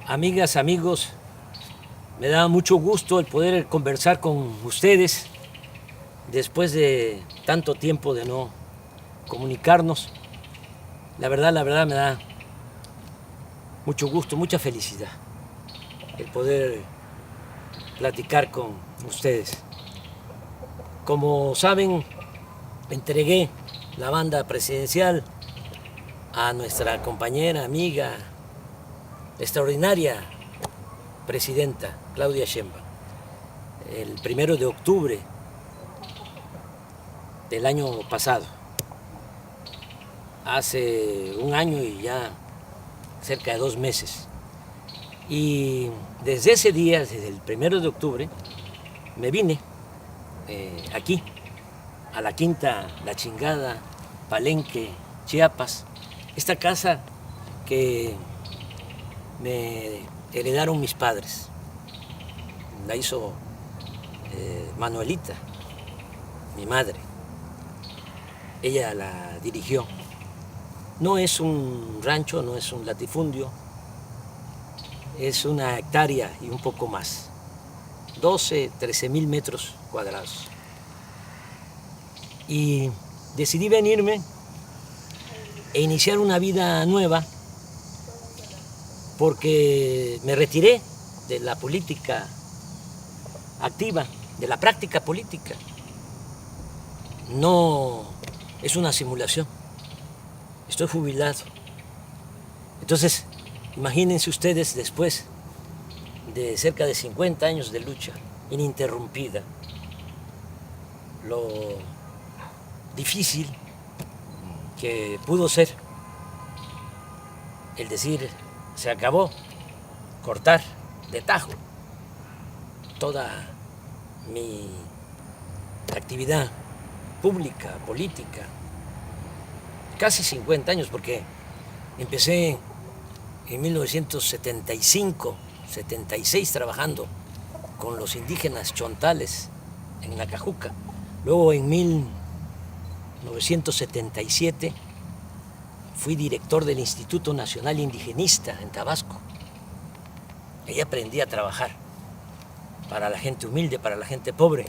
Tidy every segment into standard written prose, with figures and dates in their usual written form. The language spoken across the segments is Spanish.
Amigas, amigos, me da mucho gusto el poder conversar con ustedes después de tanto tiempo de no comunicarnos. La verdad me da mucho gusto, mucha felicidad el poder platicar con ustedes. Como saben, entregué la banda presidencial a nuestra compañera, amiga, extraordinaria presidenta Claudia Sheinbaum el 1 de octubre del año pasado. Hace un año y ya cerca de 2 meses. Y desde ese día, desde el 1 de octubre, me vine aquí, a la Quinta La Chingada, Palenque, Chiapas. Esta casa que me heredaron mis padres. La hizo Manuelita, mi madre. Ella la dirigió. No es un rancho, no es un latifundio, es una hectárea y un poco más. 12, 13,000 metros cuadrados. Y decidí venirme e iniciar una vida nueva porque me retiré de la política activa, de la práctica política. No es una simulación. Estoy jubilado. Entonces, imagínense ustedes después de cerca de 50 años de lucha ininterrumpida, lo difícil que pudo ser el decir, se acabó, cortar de tajo toda mi actividad pública, política, casi 50 años, porque empecé en 1975, 76 trabajando con los indígenas chontales en Nacajuca. Luego en 1977 fui director del Instituto Nacional Indigenista en Tabasco. Ahí aprendí a trabajar para la gente humilde, para la gente pobre.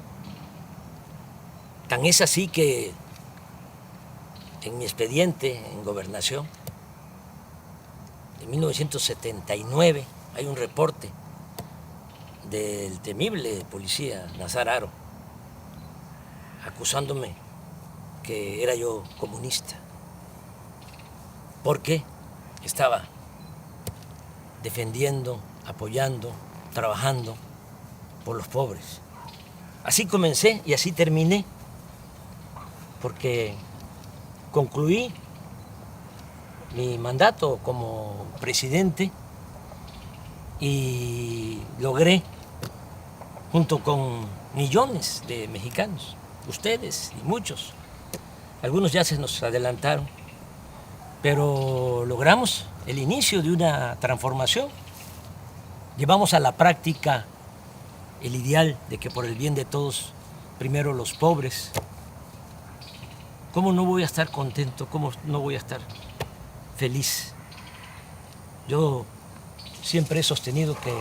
Tan es así que en mi expediente en Gobernación, en 1979, hay un reporte del temible policía Nazar Haro, acusándome que era yo comunista, porque estaba defendiendo, apoyando, trabajando por los pobres. Así comencé y así terminé, porque concluí mi mandato como presidente y logré, junto con millones de mexicanos, ustedes y muchos, algunos ya se nos adelantaron, pero logramos el inicio de una transformación. Llevamos a la práctica el ideal de que por el bien de todos, primero los pobres. ¿Cómo no voy a estar contento? ¿Cómo no voy a estar feliz? Yo siempre he sostenido que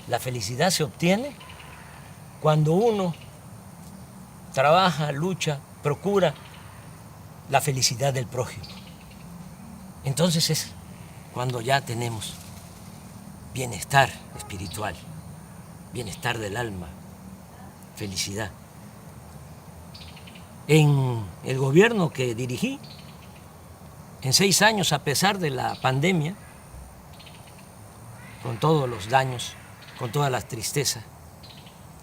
la felicidad se obtiene cuando uno trabaja, lucha, procura la felicidad del prójimo. Entonces es cuando ya tenemos bienestar espiritual, bienestar del alma, felicidad. En el gobierno que dirigí, en 6 años, a pesar de la pandemia, con todos los daños, con toda la tristeza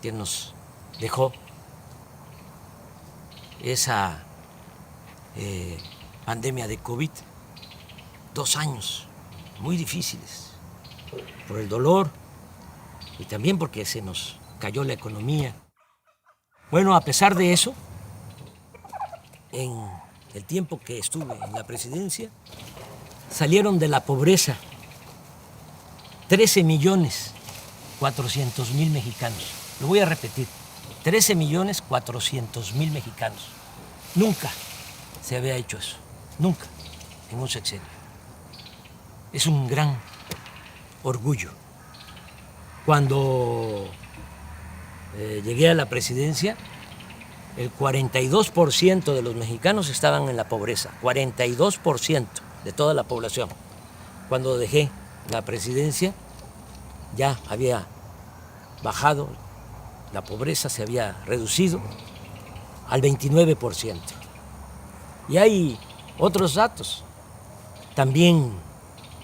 que nos dejó esa pandemia de COVID, 2 años muy difíciles, por el dolor y también porque se nos cayó la economía. Bueno, a pesar de eso, en el tiempo que estuve en la presidencia, salieron de la pobreza 13,400,000 mexicanos. Lo voy a repetir, 13,400,000 mexicanos. Nunca se había hecho eso, nunca, en un sexenio. Es un gran orgullo. Cuando llegué a la presidencia, el 42% de los mexicanos estaban en la pobreza, 42% de toda la población. Cuando dejé la presidencia, ya había bajado, la pobreza se había reducido al 29%. Y hay otros datos. También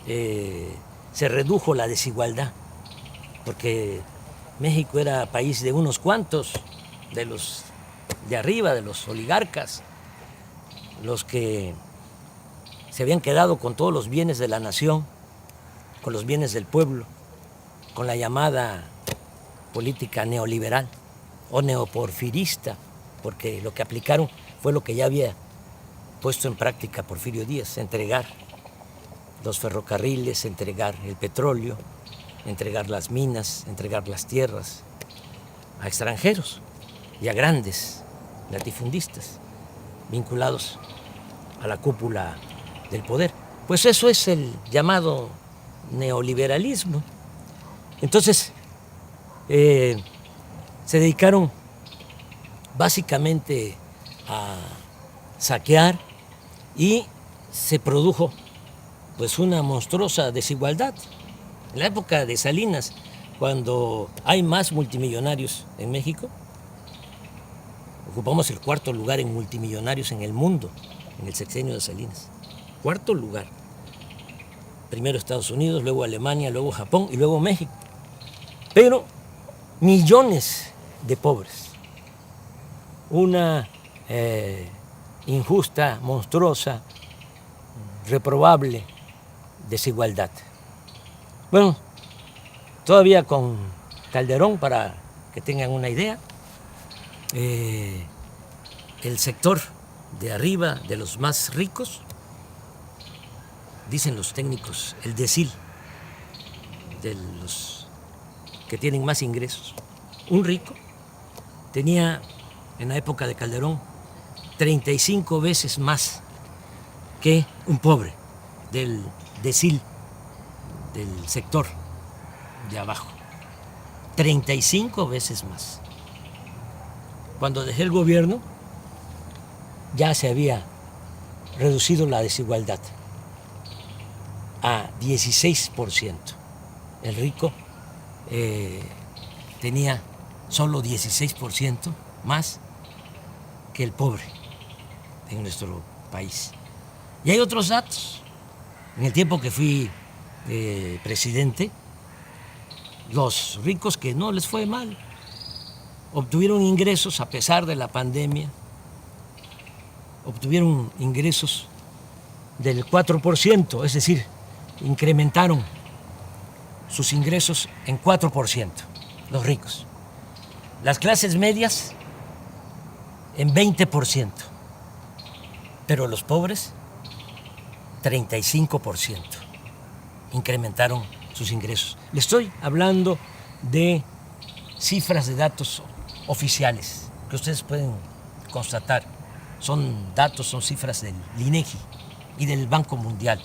se redujo la desigualdad, porque México era país de unos cuantos, de los de arriba, de los oligarcas, los que se habían quedado con todos los bienes de la nación, con los bienes del pueblo, con la llamada política neoliberal o neoporfirista, porque lo que aplicaron fue lo que ya había puesto en práctica Porfirio Díaz: entregar los ferrocarriles, entregar el petróleo, entregar las minas, entregar las tierras a extranjeros y a grandes latifundistas vinculados a la cúpula del poder. Pues eso es el llamado neoliberalismo. Entonces, se dedicaron básicamente a saquear y se produjo pues una monstruosa desigualdad. En la época de Salinas, cuando hay más multimillonarios en México, ocupamos el 4.º lugar en multimillonarios en el mundo, en el sexenio de Salinas. 4.º lugar. Primero Estados Unidos, luego Alemania, luego Japón y luego México. Pero millones de pobres. Una injusta, monstruosa, reprobable desigualdad. Bueno, todavía con Calderón, para que tengan una idea, el sector de arriba, de los más ricos, dicen los técnicos, el decil de los que tienen más ingresos. Un rico tenía en la época de Calderón 35 veces más que un pobre del decil, del sector de abajo. 35 veces más. Cuando dejé el gobierno, ya se había reducido la desigualdad a 16%. El rico tenía solo 16% más que el pobre en nuestro país. Y hay otros datos. En el tiempo que fui presidente, los ricos que no les fue mal obtuvieron ingresos a pesar de la pandemia, obtuvieron ingresos del 4%, es decir, incrementaron sus ingresos en 4%, los ricos. Las clases medias en 20%, pero los pobres 35% incrementaron sus ingresos. Le estoy hablando de cifras de datos oficiales que ustedes pueden constatar. Son datos, son cifras del INEGI y del Banco Mundial.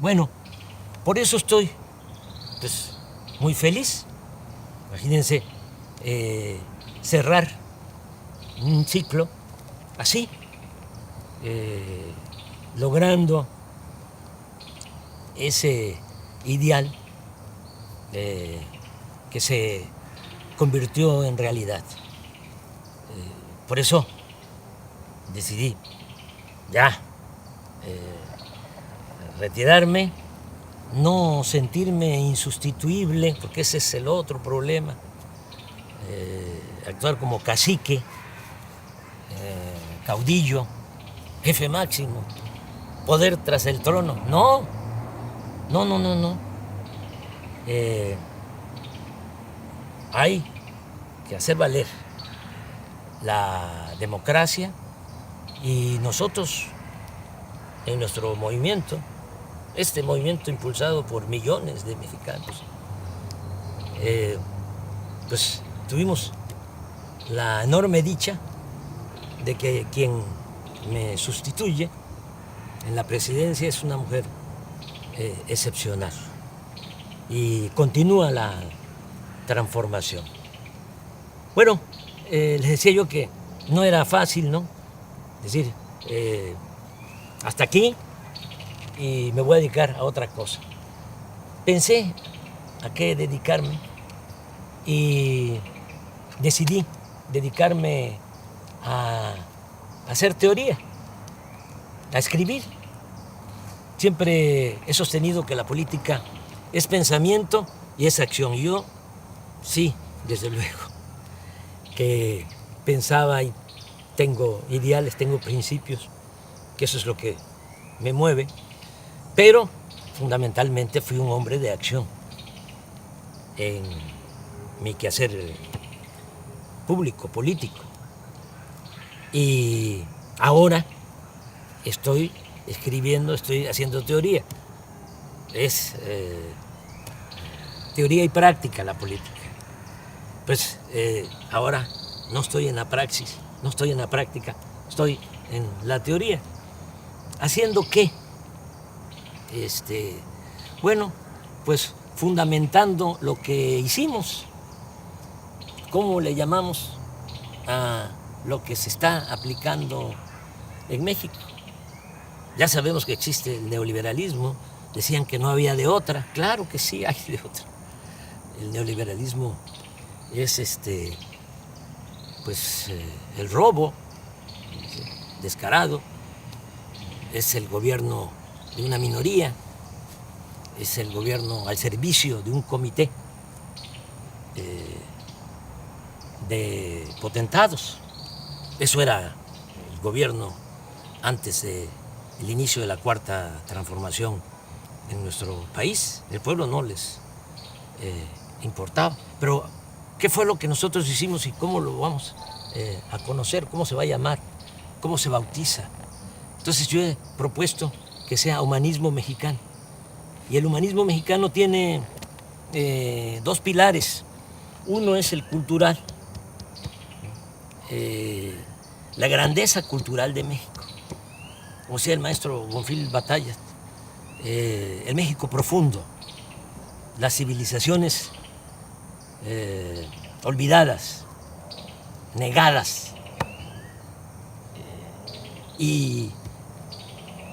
Bueno, por eso estoy pues muy feliz. Imagínense cerrar un ciclo así, logrando ese ideal que se convirtió en realidad. Por eso decidí ya retirarme, no sentirme insustituible, porque ese es el otro problema, actuar como cacique, caudillo, jefe máximo, poder tras el trono. No. Hay que hacer valer la democracia y nosotros en nuestro movimiento, este movimiento impulsado por millones de mexicanos, pues tuvimos la enorme dicha de que quien me sustituye en la presidencia es una mujer excepcional, y continúa la transformación. Bueno, les decía yo que no era fácil, ¿no? Es decir, hasta aquí y me voy a dedicar a otra cosa. Pensé a qué dedicarme y decidí dedicarme a hacer teoría, a escribir. Siempre he sostenido que la política es pensamiento y es acción. Yo sí, desde luego, que pensaba y tengo ideales, tengo principios, que eso es lo que me mueve, pero fundamentalmente fui un hombre de acción en mi quehacer público, político. Y ahora estoy escribiendo, estoy haciendo teoría. Es teoría y práctica la política. Pues ahora no estoy en la praxis, no estoy en la práctica, estoy en la teoría. ¿Haciendo qué? Bueno, pues fundamentando lo que hicimos. ¿Cómo le llamamos a lo que se está aplicando en México? Ya sabemos que existe el neoliberalismo, decían que no había de otra, claro que sí hay de otra. El neoliberalismo es el robo descarado, es el gobierno de una minoría, es el gobierno al servicio de un comité de potentados. Eso era el gobierno antes del inicio de la cuarta transformación en nuestro país. El pueblo no les importaba. Pero, ¿qué fue lo que nosotros hicimos y cómo lo vamos a conocer? ¿Cómo se va a llamar? ¿Cómo se bautiza? Entonces yo he propuesto que sea humanismo mexicano. Y el humanismo mexicano tiene dos pilares. Uno es el cultural, la grandeza cultural de México. Como decía el maestro Bonfil Batallas, el México profundo, las civilizaciones olvidadas, negadas. Y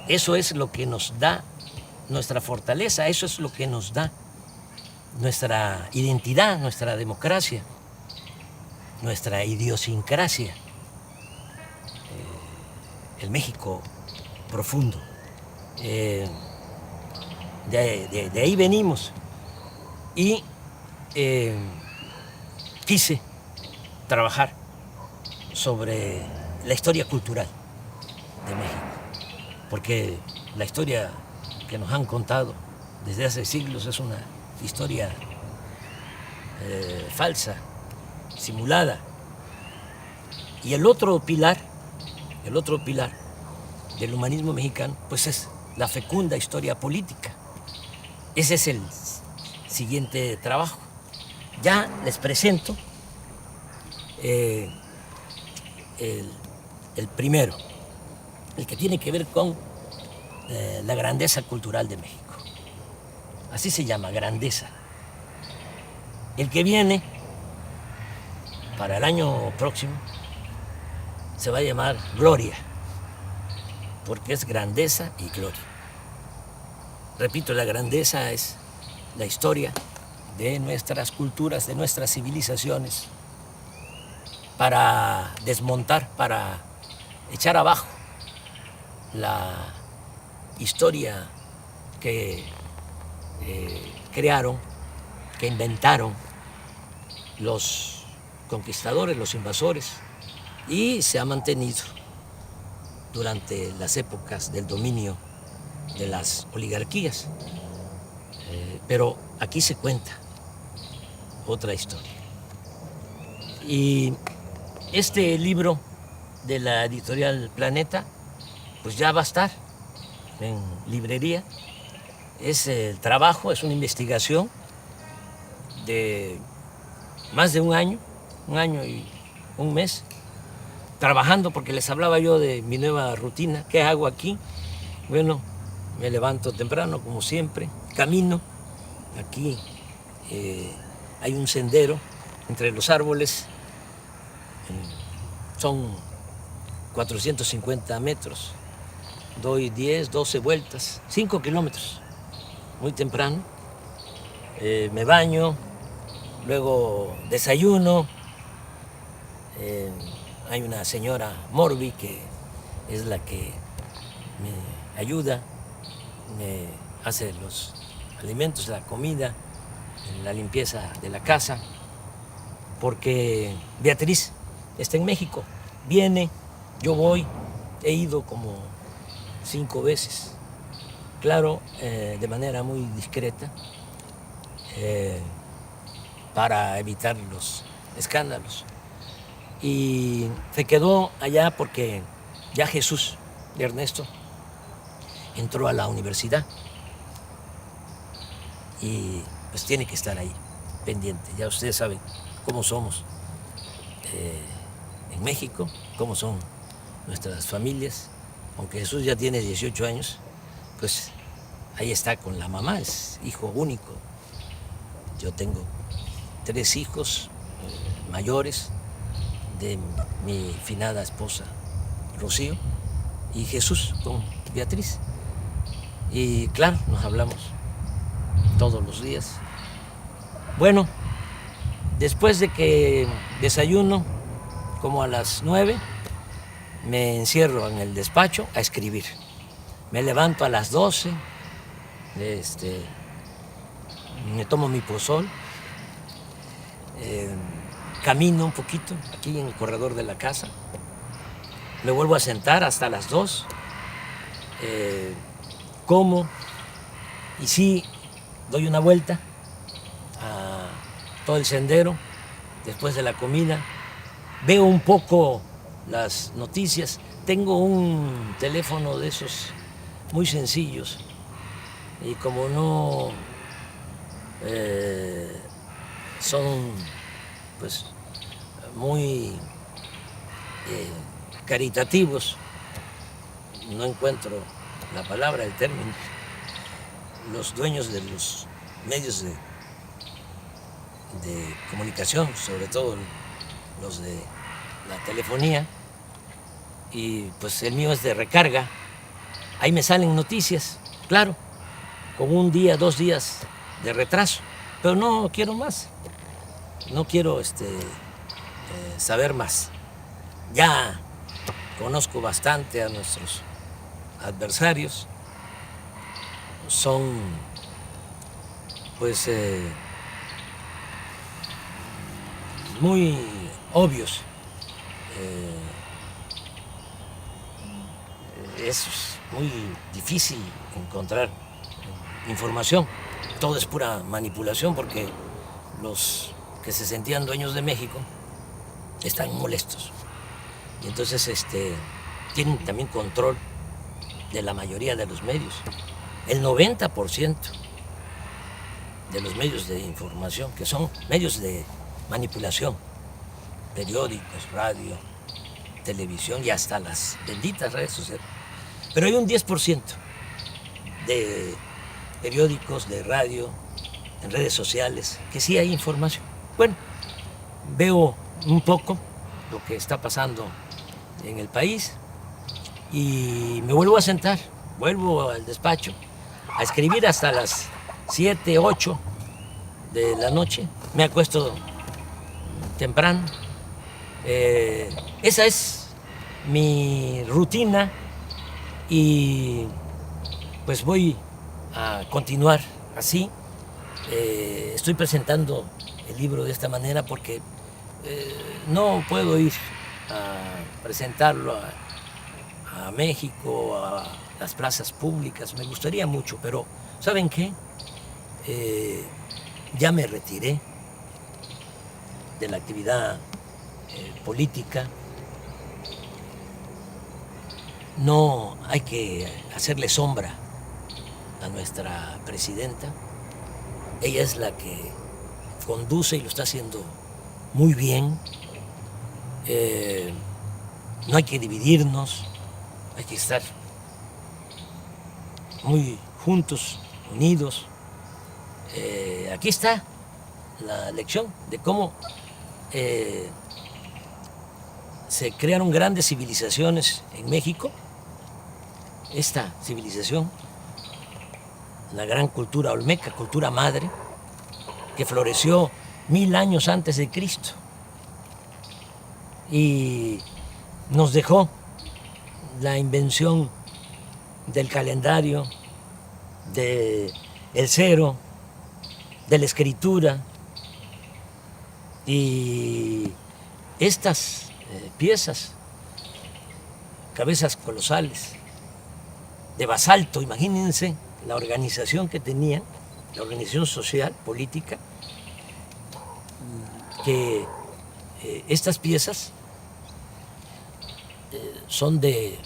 eso es lo que nos da nuestra fortaleza, eso es lo que nos da nuestra identidad, nuestra democracia, nuestra idiosincrasia, el México profundo. De ahí venimos y quise trabajar sobre la historia cultural de México, porque la historia que nos han contado desde hace siglos es una historia falsa, simulada. Y el otro pilar del humanismo mexicano, pues es la fecunda historia política. Ese es el siguiente trabajo. Ya les presento el primero, el que tiene que ver con la grandeza cultural de México. Así se llama, grandeza. El que viene para el año próximo se va a llamar gloria, porque es grandeza y gloria. Repito, la grandeza es la historia de nuestras culturas, de nuestras civilizaciones, para desmontar, para echar abajo la historia que crearon, que inventaron los conquistadores, los invasores, y se ha mantenido durante las épocas del dominio de las oligarquías. Pero aquí se cuenta otra historia. Y este libro de la editorial Planeta, pues ya va a estar en librería. Es el trabajo, es una investigación de más de un año y un mes, trabajando, porque les hablaba yo de mi nueva rutina. ¿Qué hago aquí? Bueno, me levanto temprano, como siempre, camino aquí hay un sendero entre los árboles, son 450 metros, doy 10, 12 vueltas, 5 kilómetros, muy temprano, me baño, luego desayuno, hay una señora Morbi que es la que me ayuda, me hace los alimentos, la comida, la limpieza de la casa, porque Beatriz está en México, viene, yo voy, he ido como 5 veces, claro, de manera muy discreta, para evitar los escándalos. Y se quedó allá porque ya Jesús de Ernesto entró a la universidad y pues tiene que estar ahí pendiente. Ya ustedes saben cómo somos en México, cómo son nuestras familias. Aunque Jesús ya tiene 18 años, pues ahí está con la mamá, es hijo único. Yo tengo 3 hijos mayores de mi finada esposa Rocío y Jesús con Beatriz. Y claro, nos hablamos todos los días. Bueno, después de que desayuno, como a las 9, me encierro en el despacho a escribir. Me levanto a las 12, me tomo mi pozol, camino un poquito aquí en el corredor de la casa, me vuelvo a sentar hasta las 2, como y sí doy una vuelta a todo el sendero después de la comida, veo un poco las noticias, tengo un teléfono de esos muy sencillos y como no son pues muy caritativos, no encuentro la palabra, el término, los dueños de los medios de comunicación, sobre todo los de la telefonía, y pues el mío es de recarga, ahí me salen noticias, claro, con 1 día, 2 días de retraso, pero no quiero más, no quiero saber más. Ya conozco bastante a nuestros adversarios, son pues muy obvios. Es muy difícil encontrar información, todo es pura manipulación porque los que se sentían dueños de México están molestos y entonces tienen también control de la mayoría de los medios. El 90% de los medios de información, que son medios de manipulación, periódicos, radio, televisión y hasta las benditas redes sociales. Pero hay un 10% de periódicos, de radio, en redes sociales, que sí hay información. Bueno, veo un poco lo que está pasando en el país y me vuelvo a sentar, vuelvo al despacho a escribir hasta las 7, 8 de la noche. Me acuesto temprano. Esa es mi rutina y pues voy a continuar así. Estoy presentando el libro de esta manera porque no puedo ir a presentarlo a México, a las plazas públicas. Me gustaría mucho, pero ¿saben qué? Ya me retiré de la actividad política. No hay que hacerle sombra a nuestra presidenta. Ella es la que conduce y lo está haciendo muy bien. No hay que dividirnos, hay que estar muy juntos, unidos. aquí está la lección de cómo se crearon grandes civilizaciones en México. Esta civilización, la gran cultura olmeca, cultura madre, que floreció 1000 años antes de Cristo y nos dejó la invención del calendario, del cero, de la escritura, y estas piezas, cabezas colosales, de basalto, imagínense la organización que tenían, la organización social, política, que estas piezas son de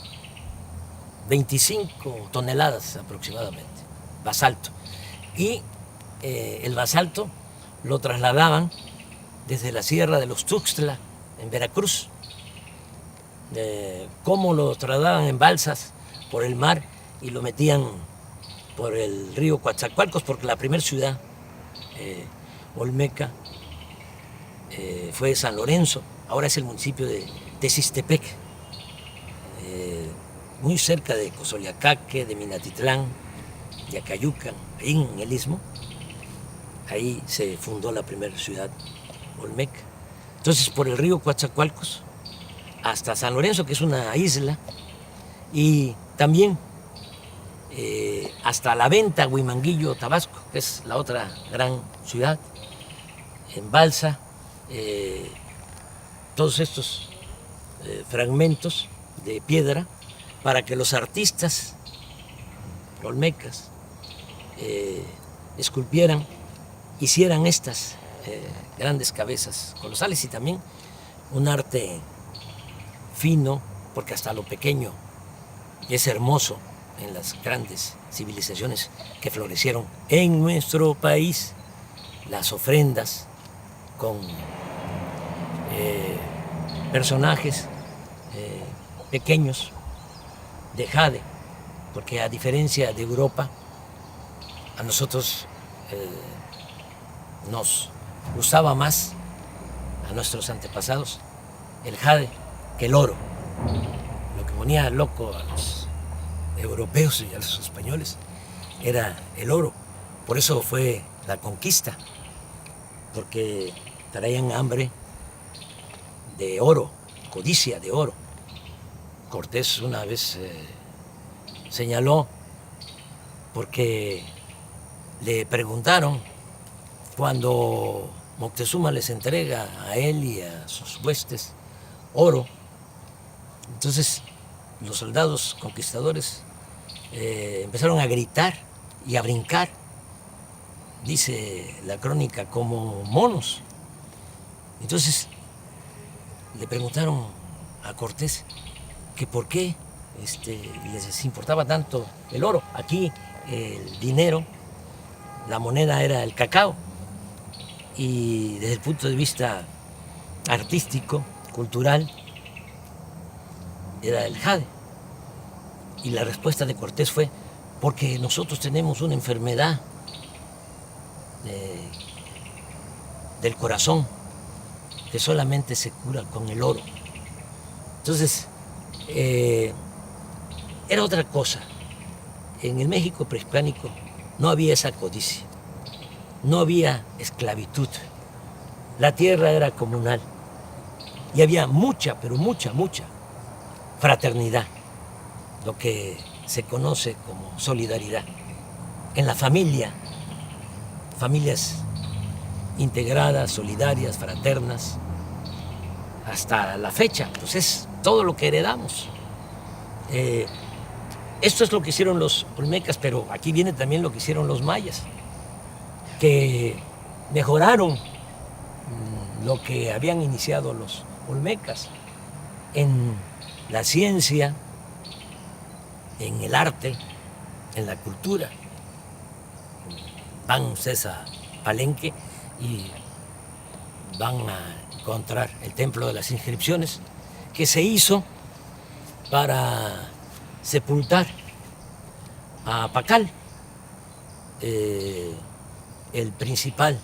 25 toneladas aproximadamente, basalto. Y el basalto lo trasladaban desde la Sierra de los Tuxtla, en Veracruz. Cómo lo trasladaban en balsas por el mar y lo metían por el río Coatzacoalcos, porque la primera ciudad olmeca fue San Lorenzo, ahora es el municipio de Texistepec, muy cerca de Cozoleacaque, de Minatitlán, de Acayucan, ahí en el Istmo. Ahí se fundó la primera ciudad olmeca. Entonces, por el río Coatzacoalcos hasta San Lorenzo, que es una isla, y también hasta La Venta, Huimanguillo, Tabasco, que es la otra gran ciudad, en balsa, todos estos fragmentos de piedra para que los artistas olmecas esculpieran, hicieran estas grandes cabezas colosales, y también un arte fino, porque hasta lo pequeño es hermoso en las grandes civilizaciones que florecieron en nuestro país, las ofrendas con personajes pequeños de jade, porque a diferencia de Europa, a nosotros nos gustaba más, a nuestros antepasados, el jade que el oro. Lo que ponía loco a los europeos y a los españoles era el oro. Por eso fue la conquista, porque traían hambre de oro, codicia de oro. Cortés una vez señaló, porque le preguntaron cuando Moctezuma les entrega a él y a sus huestes oro. Entonces los soldados conquistadores empezaron a gritar y a brincar, dice la crónica, como monos. Entonces le preguntaron a Cortés que por qué les importaba tanto el oro. Aquí el dinero, la moneda era el cacao, y desde el punto de vista artístico, cultural, era el jade. Y la respuesta de Cortés fue: porque nosotros tenemos una enfermedad del corazón que solamente se cura con el oro. Entonces, era otra cosa. En el México prehispánico no había esa codicia, no había esclavitud, la tierra era comunal y había mucha, pero mucha fraternidad, lo que se conoce como solidaridad. En la familia, familias integradas, solidarias, fraternas, hasta la fecha, pues es todo lo que heredamos. Esto es lo que hicieron los olmecas, pero aquí viene también lo que hicieron los mayas, que mejoraron lo que habían iniciado los olmecas en la ciencia, en el arte, en la cultura. Van ustedes a Palenque y van a encontrar el Templo de las Inscripciones, que se hizo para sepultar a Pacal, el principal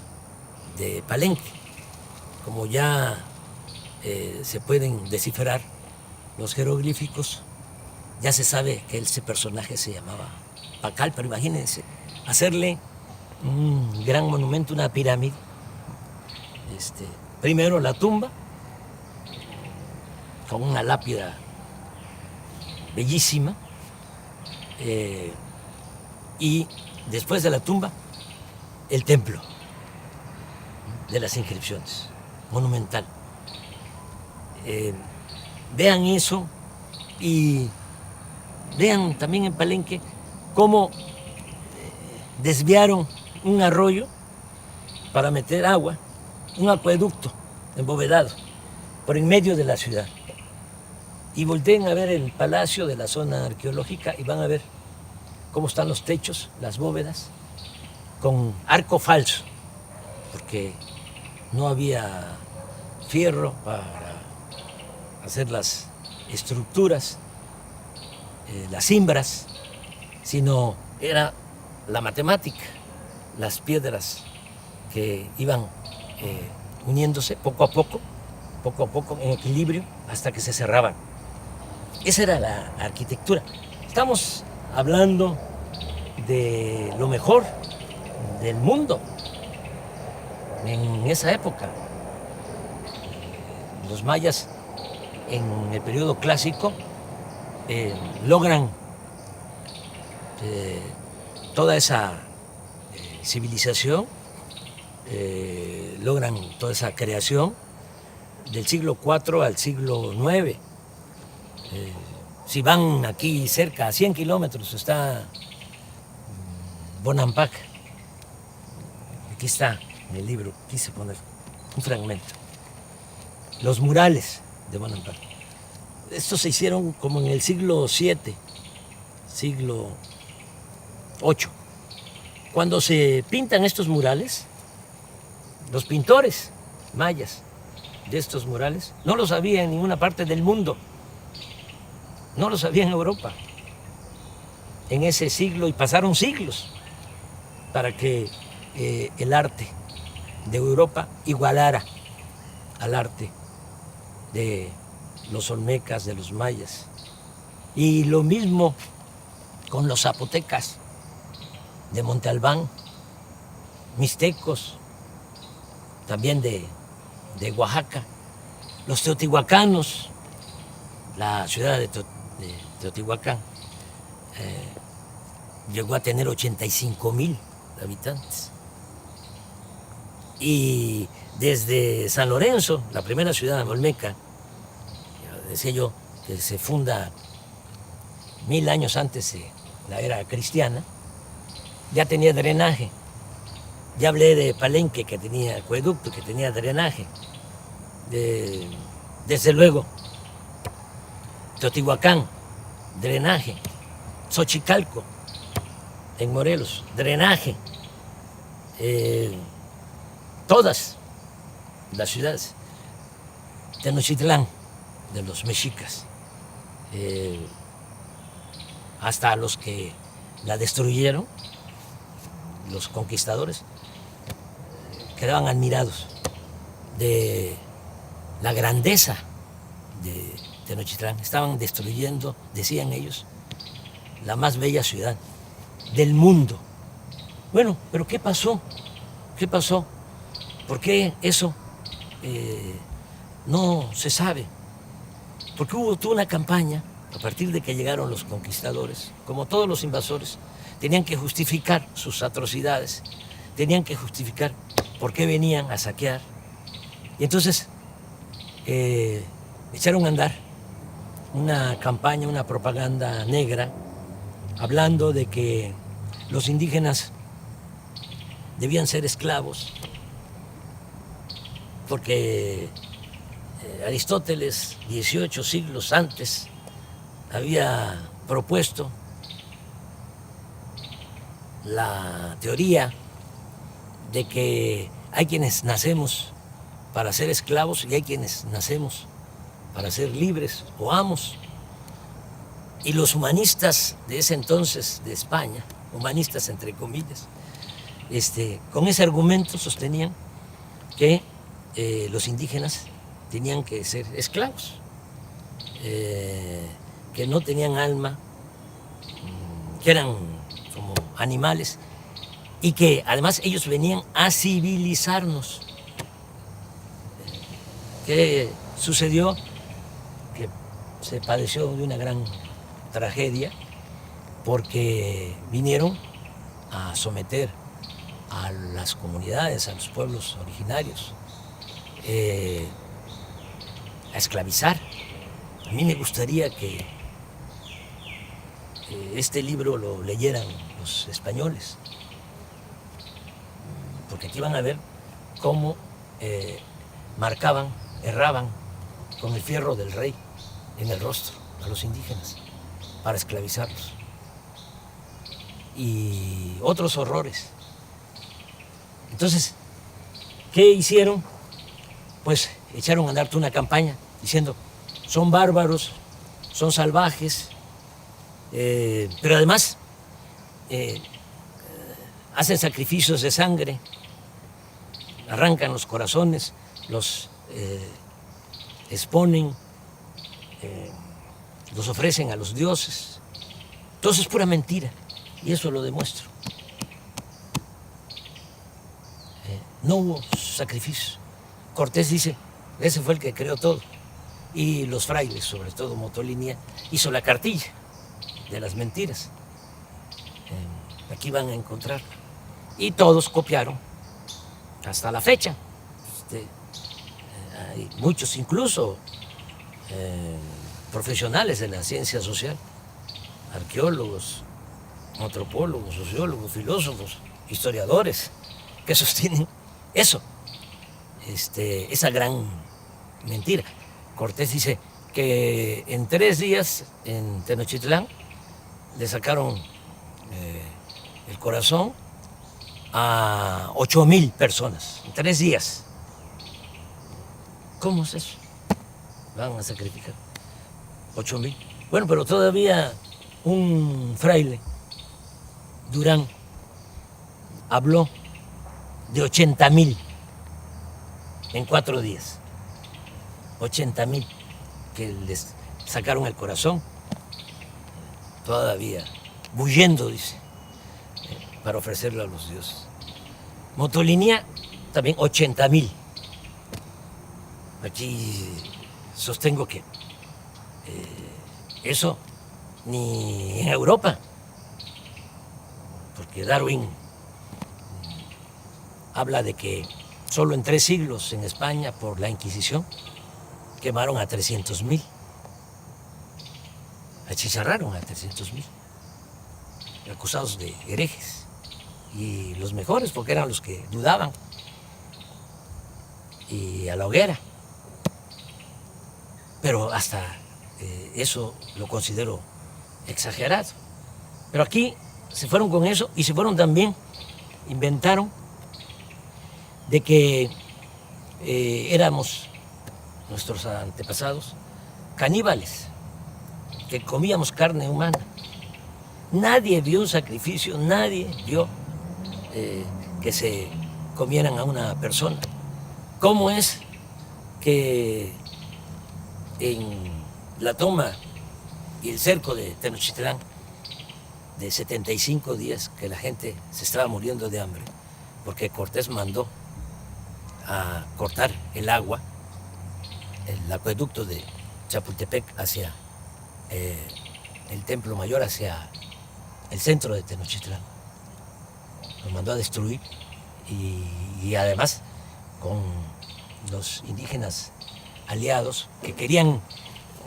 de Palenque. Como ya se pueden descifrar los jeroglíficos, ya se sabe que ese personaje se llamaba Pacal, pero imagínense, hacerle un gran monumento, una pirámide. Primero la tumba, con una lápida bellísima, y después de la tumba, el templo de las inscripciones, monumental. Vean eso y vean también en Palenque cómo desviaron un arroyo para meter agua, un acueducto embovedado por en medio de la ciudad. Y volteen a ver el palacio de la zona arqueológica y van a ver cómo están los techos, las bóvedas, con arco falso, porque no había fierro para hacer las estructuras, las cimbras, sino era la matemática, las piedras que iban uniéndose poco a poco, en equilibrio, hasta que se cerraban. Esa era la arquitectura. Estamos hablando de lo mejor del mundo en esa época. Los mayas en el periodo clásico logran toda esa civilización, logran toda esa creación del siglo IV al siglo IX. Si van aquí cerca, a 100 kilómetros, está Bonampak. Aquí está en el libro, quise poner un fragmento. Los murales de Bonampak. Estos se hicieron como en el siglo VII, siglo VIII. Cuando se pintan estos murales, los pintores mayas de estos murales no los había en ninguna parte del mundo, no los había en Europa en ese siglo, y pasaron siglos para que el arte de Europa igualara al arte de los olmecas, de los mayas. Y lo mismo con los zapotecas de Monte Albán, mixtecos, también de Oaxaca, los teotihuacanos, la ciudad de Teotihuacán llegó a tener 85,000 habitantes. Y desde San Lorenzo, la primera ciudad olmeca, decía yo, que se funda 1000 años antes de la era cristiana, ya tenía drenaje. Ya hablé de Palenque, que tenía acueducto, que tenía drenaje. Desde luego, Teotihuacán, drenaje. Xochicalco, en Morelos, drenaje. Todas las ciudades. Tenochtitlán, de los mexicas, hasta los que la destruyeron, los conquistadores, quedaban admirados de la grandeza de Tenochtitlán. Estaban destruyendo, decían ellos, la más bella ciudad del mundo. Bueno, pero ¿qué pasó? ¿Qué pasó? ¿Por qué eso no se sabe? Porque hubo toda una campaña, a partir de que llegaron los conquistadores, como todos los invasores, tenían que justificar sus atrocidades, tenían que justificar por qué venían a saquear. Y entonces echaron a andar una campaña, una propaganda negra, hablando de que los indígenas debían ser esclavos, porque Aristóteles, 18 siglos antes, había propuesto la teoría de que hay quienes nacemos para ser esclavos y hay quienes nacemos para ser libres o amos. Y los humanistas de ese entonces de España, humanistas entre comillas, con ese argumento sostenían que los indígenas tenían que ser esclavos, que no tenían alma, que eran como animales y que además ellos venían a civilizarnos. ¿Qué sucedió? Que se padeció de una gran tragedia porque vinieron a someter a las comunidades, a los pueblos originarios, a esclavizar. A mí me gustaría que este libro lo leyeran los españoles, porque aquí van a ver cómo marcaban, erraban con el fierro del rey en el rostro a los indígenas para esclavizarlos. Y otros horrores. Entonces, ¿qué hicieron? Pues echaron a andar toda una campaña diciendo, son bárbaros, son salvajes, pero además hacen sacrificios de sangre, arrancan los corazones, los exponen, los ofrecen a los dioses. Todo eso es pura mentira y eso lo demuestro. No hubo sacrificio. Cortés dice, ese fue el que creó todo. Y los frailes, sobre todo Motolinia, hizo la cartilla de las mentiras. Aquí van a encontrar. Y todos copiaron hasta la fecha. Hay muchos incluso profesionales de la ciencia social, arqueólogos, antropólogos, sociólogos, filósofos, historiadores, que sostienen eso, esa gran mentira. Cortés dice que en 3 días en Tenochtitlán le sacaron el corazón a 8,000 personas, en 3 días. ¿Cómo es eso? Van a sacrificar 8,000. Bueno, pero todavía un fraile, Durán, habló de 80,000 en 4 días. 80,000 que les sacaron el corazón, todavía bullendo, dice, para ofrecerlo a los dioses. Motolinia, también 80,000. Aquí sostengo que eso ni en Europa, porque Darwin habla de que solo en 3 siglos en España, por la Inquisición, quemaron a 300,000. Achicharraron a 300,000, acusados de herejes. Y los mejores, porque eran los que dudaban. Y a la hoguera. Pero hasta eso lo considero exagerado. Pero aquí se fueron con eso y se fueron también, inventaron de que éramos, nuestros antepasados, caníbales, que comíamos carne humana. Nadie vio un sacrificio, nadie vio que se comieran a una persona. ¿Cómo es que en la toma y el cerco de Tenochtitlán, de 75 días que la gente se estaba muriendo de hambre, porque Cortés mandó a cortar el agua, el acueducto de Chapultepec hacia el Templo Mayor, hacia el centro de Tenochtitlán? Lo mandó a destruir y además con los indígenas aliados que querían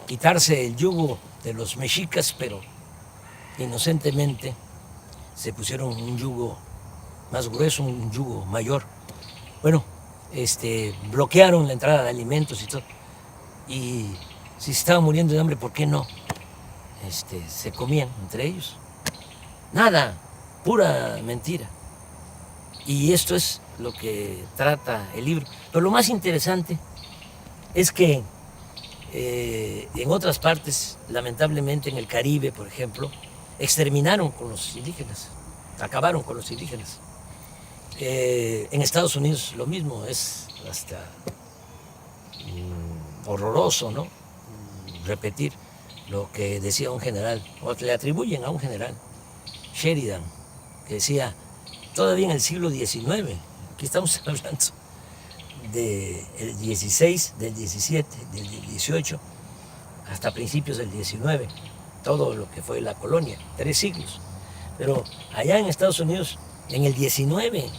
quitarse el yugo de los mexicas, pero inocentemente se pusieron un yugo más grueso, un yugo mayor. Bueno, bloquearon la entrada de alimentos y todo. Y si se estaban muriendo de hambre, ¿por qué no se comían entre ellos? Nada, pura mentira. Y esto es lo que trata el libro. Pero lo más interesante es que en otras partes, lamentablemente en el Caribe, por ejemplo, exterminaron con los indígenas, acabaron con los indígenas. En Estados Unidos lo mismo, es hasta horroroso, ¿no? Repetir lo que decía un general, o le atribuyen a un general, Sheridan, que decía, todavía en el siglo XIX, aquí estamos hablando del XVI, del XVII, del XVIII, hasta principios del XIX, todo lo que fue la colonia, 3 siglos. Pero allá en Estados Unidos, en el XIX,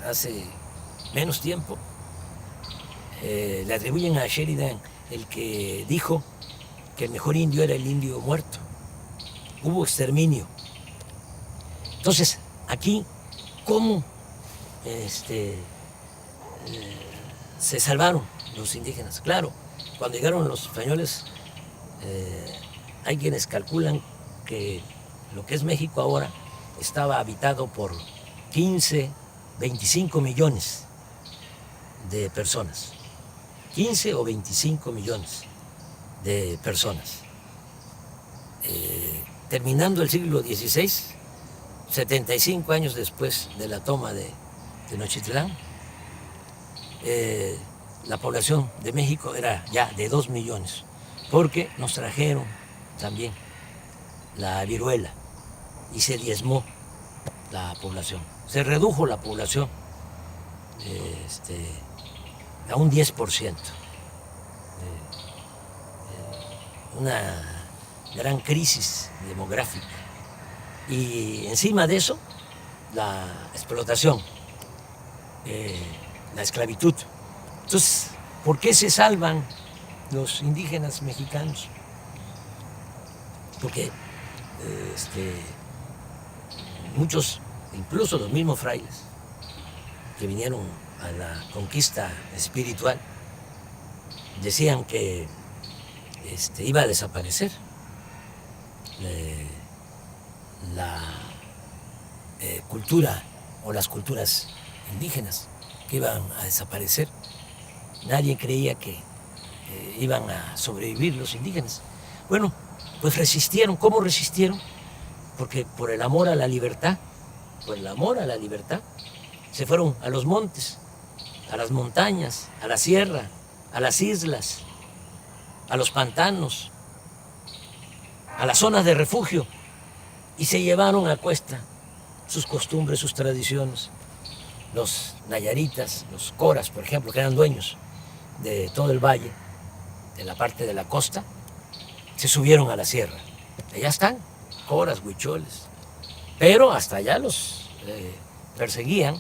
hace menos tiempo, le atribuyen a Sheridan el que dijo que el mejor indio era el indio muerto. Hubo exterminio. Entonces, aquí, ¿cómo se salvaron los indígenas? Claro, cuando llegaron los españoles, hay quienes calculan que lo que es México ahora estaba habitado por 15, 25 millones de personas. 15 o 25 millones de personas. Terminando el siglo XVI, 75 años después de la toma de Tenochtitlán, la población de México era ya de 2 millones, porque nos trajeron también la viruela y se diezmó la población. Se redujo la población a un 10%. Una gran crisis demográfica. Y encima de eso, la explotación, la esclavitud. Entonces, ¿por qué se salvan los indígenas mexicanos? Porque muchos, incluso los mismos frailes, que vinieron a la conquista espiritual, decían que iba a desaparecer la cultura o las culturas indígenas, que iban a desaparecer. Nadie creía que iban a sobrevivir los indígenas. Bueno, pues resistieron. ¿Cómo resistieron? Porque por el amor a la libertad, por el amor a la libertad, se fueron a los montes, a las montañas, a la sierra, a las islas, a los pantanos, a las zonas de refugio, y se llevaron a cuesta sus costumbres, sus tradiciones. Los nayaritas, los coras, por ejemplo, que eran dueños de todo el valle, de la parte de la costa, se subieron a la sierra. Allá están, coras, huicholes, pero hasta allá los perseguían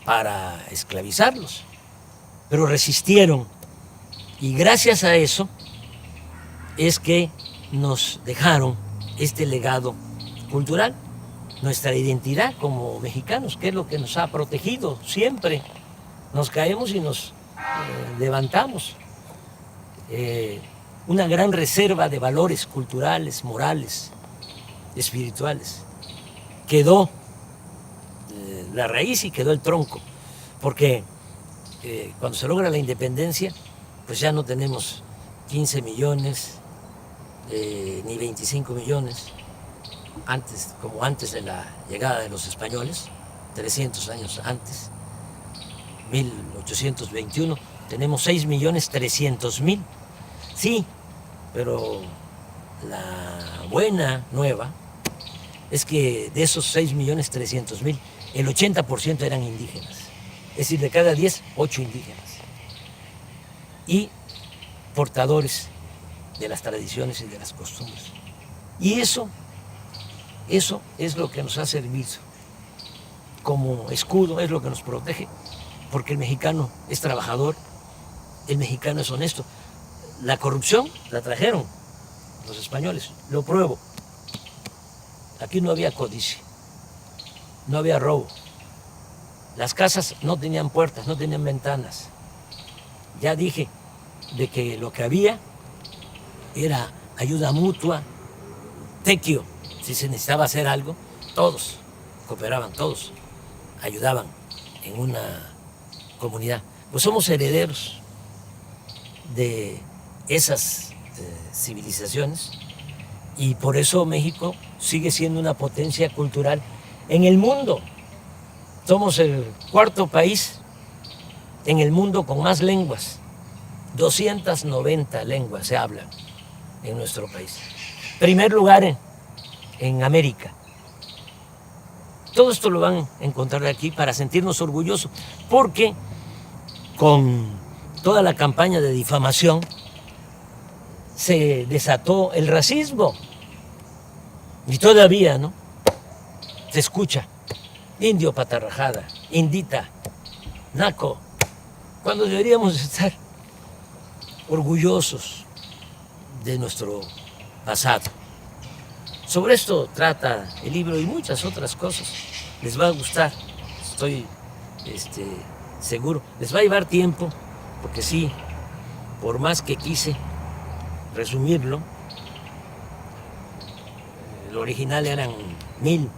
para esclavizarlos, pero resistieron, y gracias a eso es que nos dejaron este legado cultural, nuestra identidad como mexicanos, que es lo que nos ha protegido siempre. Nos caemos y nos levantamos. Una gran reserva de valores culturales, morales, espirituales. Quedó la raíz y quedó el tronco, porque cuando se logra la independencia, pues ya no tenemos 15 millones ni 25 millones, como antes de la llegada de los españoles, 300 años antes, 1821, tenemos 6.300.000. Sí, pero la buena nueva es que de esos 6.300.000, el 80% eran indígenas. Es decir, de cada 10, 8 indígenas. Y portadores de las tradiciones y de las costumbres. Y eso es lo que nos ha servido como escudo, es lo que nos protege, porque el mexicano es trabajador, el mexicano es honesto. La corrupción la trajeron los españoles, lo pruebo. Aquí no había codicia, no había robo. Las casas no tenían puertas, no tenían ventanas. Ya dije de que lo que había era ayuda mutua, tequio. Si se necesitaba hacer algo, todos cooperaban, todos ayudaban en una comunidad. Pues somos herederos de esas civilizaciones, y por eso México sigue siendo una potencia cultural en el mundo. Somos el cuarto país en el mundo con más lenguas. 290 lenguas se hablan en nuestro país. Primer lugar en América. Todo esto lo van a encontrar aquí para sentirnos orgullosos, porque con toda la campaña de difamación se desató el racismo. Y todavía, ¿no? Se escucha indio patarrajada, indita, naco, cuando deberíamos estar orgullosos de nuestro pasado. Sobre esto trata el libro y muchas otras cosas. Les va a gustar, estoy seguro. Les va a llevar tiempo, porque sí, por más que quise resumirlo, el original eran 1000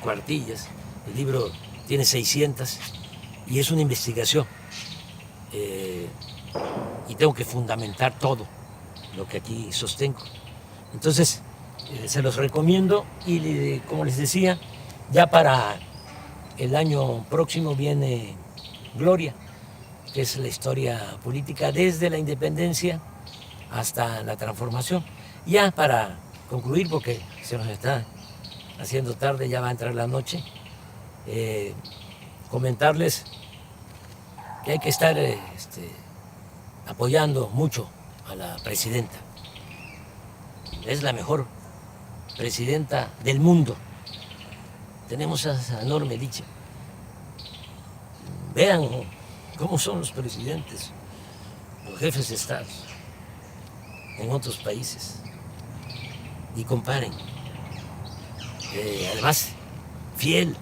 cuartillas, el libro tiene 600 y es una investigación. Y tengo que fundamentar todo lo que aquí sostengo. Entonces, se los recomiendo y, como les decía, ya para el año próximo viene Gloria, que es la historia política desde la independencia hasta la transformación. Ya para concluir, porque se nos está haciendo tarde, ya va a entrar la noche, comentarles que hay que estar apoyando mucho a la presidenta. Es la mejor presidenta del mundo. Tenemos esa enorme dicha. Vean cómo son los presidentes, los jefes de Estado en otros países y comparen. Además, fiel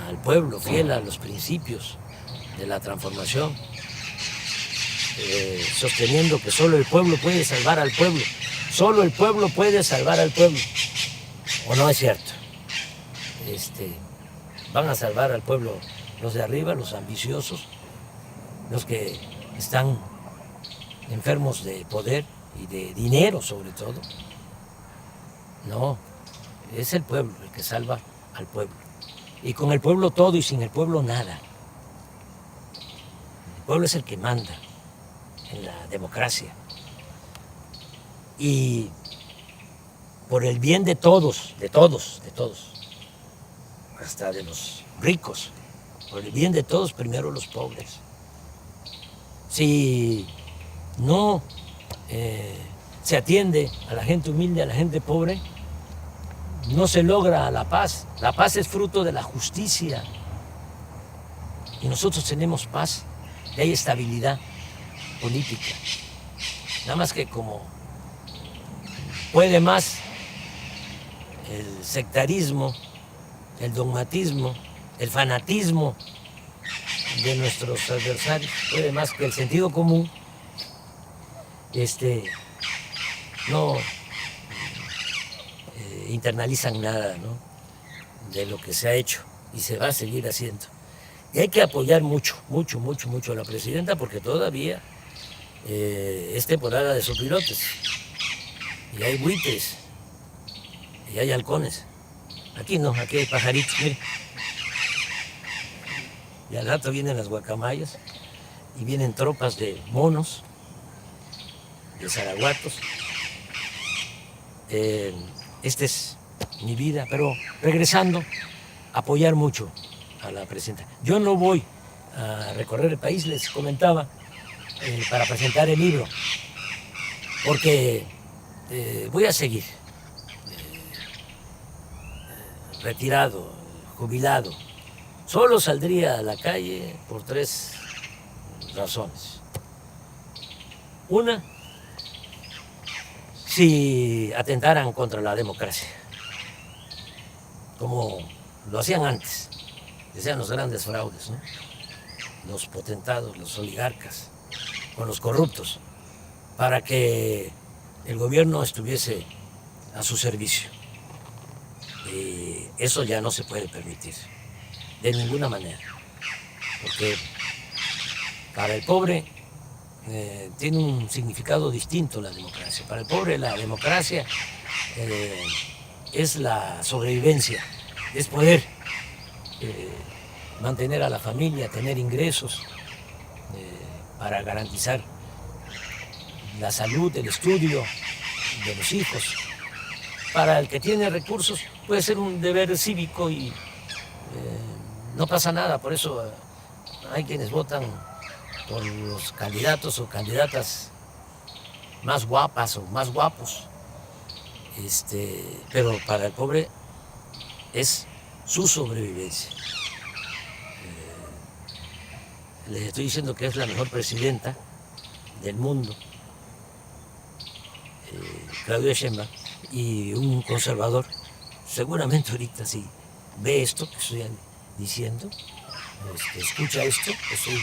al pueblo, fiel a los principios de la transformación, sosteniendo que solo el pueblo puede salvar al pueblo. Solo el pueblo puede salvar al pueblo. ¿O no es cierto? Van a salvar al pueblo los de arriba, los ambiciosos, los que están enfermos de poder y de dinero sobre todo. No, es el pueblo el que salva al pueblo. Y con el pueblo todo y sin el pueblo nada. El pueblo es el que manda en la democracia. Y por el bien de todos, hasta de los ricos, por el bien de todos, primero los pobres. Si no se atiende a la gente humilde, a la gente pobre, no se logra la paz. La paz es fruto de la justicia. Y nosotros tenemos paz y hay estabilidad política. Nada más que como puede más el sectarismo, el dogmatismo, el fanatismo de nuestros adversarios, puede más que el sentido común, no internalizan nada, ¿no?, de lo que se ha hecho y se va a seguir haciendo. Y hay que apoyar mucho a la presidenta, porque todavía es temporada de sopilotes. Y hay buitres, y hay halcones. Aquí no, aquí hay pajaritos, mire. Y al rato vienen las guacamayas, y vienen tropas de monos, de zaraguatos. Esta es mi vida, pero regresando, apoyar mucho a la presidenta. Yo no voy a recorrer el país, les comentaba, para presentar el libro, porque voy a seguir retirado, jubilado. Solo saldría a la calle por 3 razones. Una, si atentaran contra la democracia, como lo hacían antes, que sean los grandes fraudes, ¿no?, los potentados, los oligarcas, con los corruptos, para que el gobierno estuviese a su servicio. Y eso ya no se puede permitir, de ninguna manera, porque para el pobre tiene un significado distinto la democracia. Para el pobre la democracia es la sobrevivencia, es poder mantener a la familia, tener ingresos para garantizar la salud, el estudio de los hijos. Para el que tiene recursos puede ser un deber cívico y no pasa nada. Por eso hay quienes votan por los candidatos o candidatas más guapas o más guapos. Pero para el pobre es su sobrevivencia. Les estoy diciendo que es la mejor presidenta del mundo, Claudia Sheinbaum, y un conservador, seguramente ahorita si ve esto que estoy diciendo, escucha esto que estoy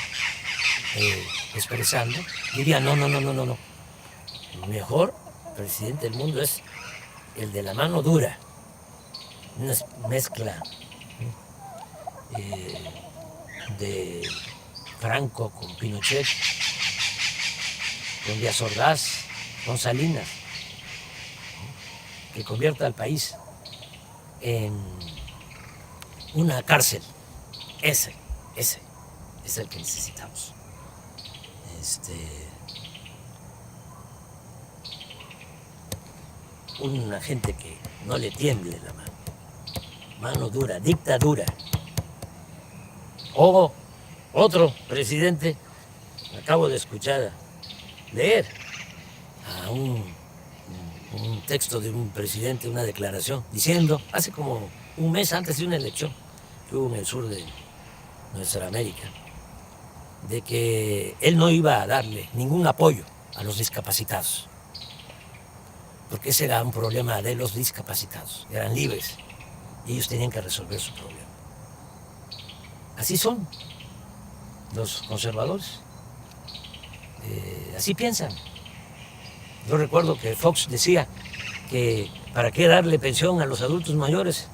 expresando, diría no. El mejor presidente del mundo es el de la mano dura, una mezcla de Franco con Pinochet, con Díaz Ordaz, con Salinas, que convierta al país en una cárcel. Ese es el que necesitamos. Una gente que no le tiemble la mano dura, dictadura. O otro presidente, acabo de escuchar, leer a un texto de un presidente, una declaración, diciendo, hace como un mes antes de una elección que hubo en el sur de nuestra América, de que él no iba a darle ningún apoyo a los discapacitados, porque ese era un problema de los discapacitados, eran libres y ellos tenían que resolver su problema. Así son los conservadores, así piensan. Yo recuerdo que Fox decía que para qué darle pensión a los adultos mayores,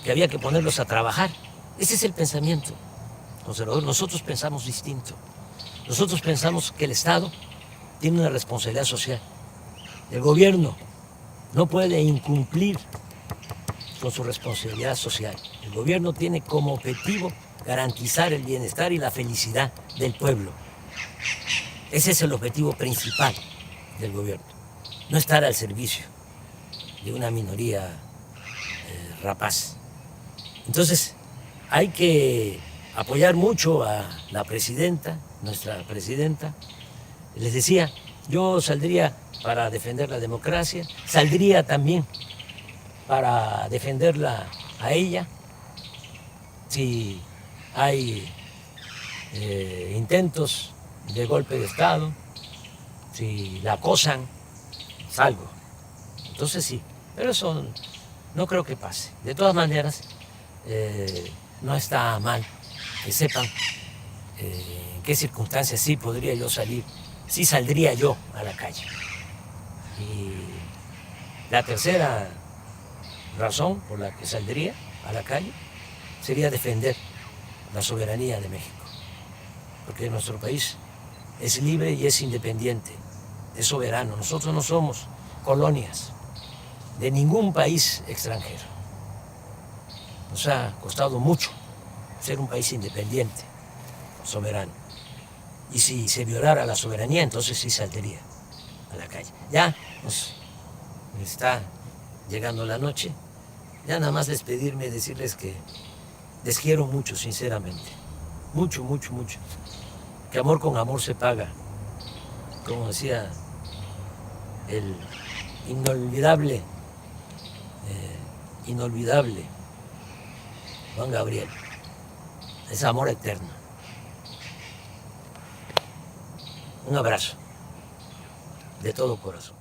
que había que ponerlos a trabajar. Ese es el pensamiento conservador. Nosotros pensamos distinto. Nosotros pensamos que el Estado tiene una responsabilidad social. El gobierno no puede incumplir con su responsabilidad social. El gobierno tiene como objetivo garantizar el bienestar y la felicidad del pueblo. Ese es el objetivo principal del gobierno, no estar al servicio de una minoría rapaz. Entonces hay que apoyar mucho a la presidenta, nuestra presidenta. Les decía, yo saldría para defender la democracia, saldría también para defenderla a ella. Si hay intentos de golpe de Estado, si la acosan, salgo. Entonces sí, pero eso no creo que pase. De todas maneras, no está mal que sepan en qué circunstancias sí podría yo salir, sí saldría yo a la calle. Y la tercera razón por la que saldría a la calle sería defender la soberanía de México, porque nuestro país es libre y es independiente, es soberano. Nosotros no somos colonias de ningún país extranjero. Nos ha costado mucho ser un país independiente, soberano. Y si se violara la soberanía, entonces sí saldría a la calle. Ya nos está llegando la noche. Ya nada más despedirme, decirles que les quiero mucho, sinceramente. Mucho. Que amor con amor se paga. Como decía el inolvidable Juan Gabriel. Es amor eterno. Un abrazo de todo corazón.